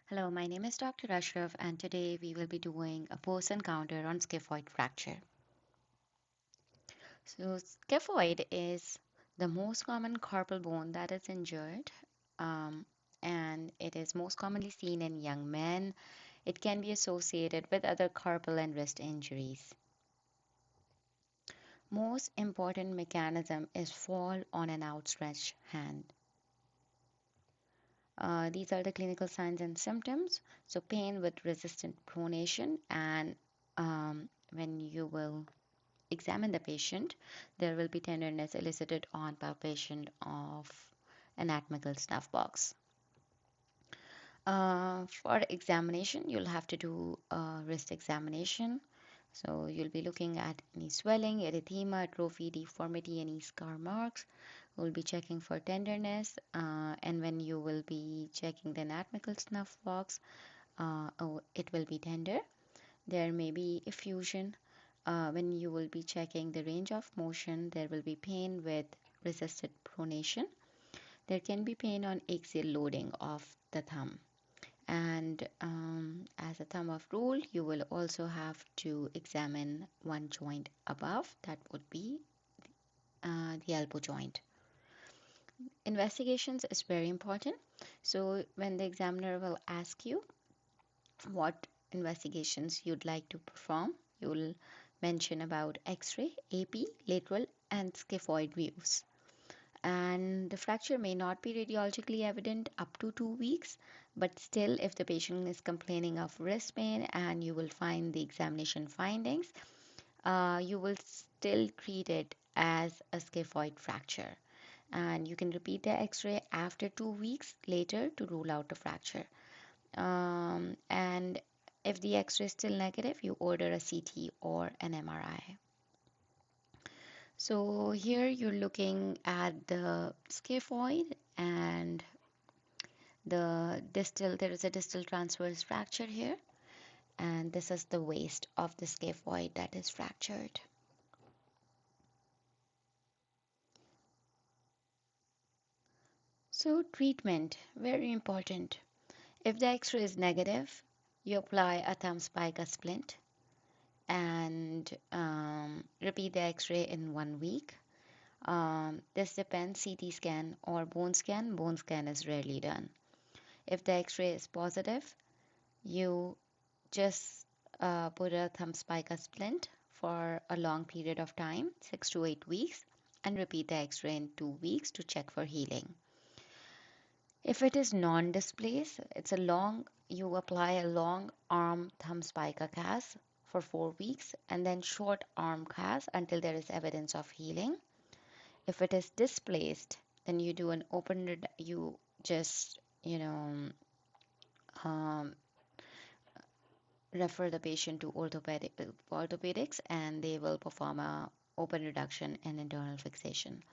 Hello, my name is Dr. Ashraf, and today we will be doing a post encounter on scaphoid fracture. So, scaphoid is the most common carpal bone that is injured, um, and it is most commonly seen in young men. It can be associated with other carpal and wrist injuries. Most important mechanism is fall on an outstretched hand. These are the clinical signs and symptoms. So, pain with resistant pronation, and when you will examine the patient, there will be tenderness elicited on palpation of anatomical snuff box. For examination, you'll have to do a wrist examination. So you'll be looking at any swelling, erythema, atrophy, deformity, any scar marks. We'll be checking for tenderness, and when you will be checking the anatomical snuff box, it will be tender. There may be effusion. When you will be checking the range of motion, there will be pain with resisted pronation. There can be pain on axial loading of the thumb. And as a thumb of rule, you will also have to examine one joint above. That would be the elbow joint. Investigations is very important. So when the examiner will ask you what investigations you'd like to perform, you will mention about X-ray, AP, lateral, and scaphoid views. And the fracture may not be radiologically evident up to 2 weeks, but still, if the patient is complaining of wrist pain and you will find the examination findings, you will still treat it as a scaphoid fracture. And you can repeat the X-ray after 2 weeks later to rule out the fracture. And if the X-ray is still negative, you order a CT or an MRI. So here you're looking at the scaphoid and there is a distal transverse fracture here, and this is the waist of the scaphoid that is fractured. So treatment, very important. If the X-ray is negative, you apply a thumb spica splint and repeat the X-ray in 1 week. This depends, CT scan or bone scan. Bone scan is rarely done. If the X-ray is positive, you just put a thumb spica splint for a long period of time, 6 to 8 weeks, and repeat the X-ray in 2 weeks to check for healing. If it is non-displaced, you apply a long arm thumb spica cast for 4 weeks and then short arm cast until there is evidence of healing. If it is displaced, then you do an open, you just, um, refer the patient to orthopedics, and they will perform a open reduction and internal fixation.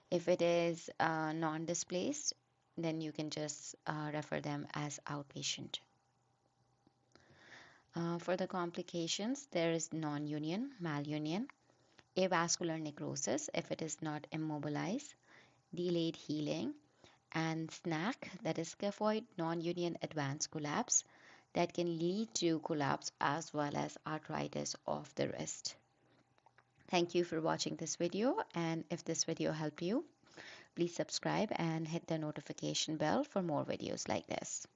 If it is non-displaced, then you can just refer them as outpatient. For the complications, there is non-union, malunion, avascular necrosis if it is not immobilized, delayed healing, and SNAC, that is scaphoid non-union advanced collapse, that can lead to collapse as well as arthritis of the wrist. Thank you for watching this video, and if this video helped you, please subscribe and hit the notification bell for more videos like this.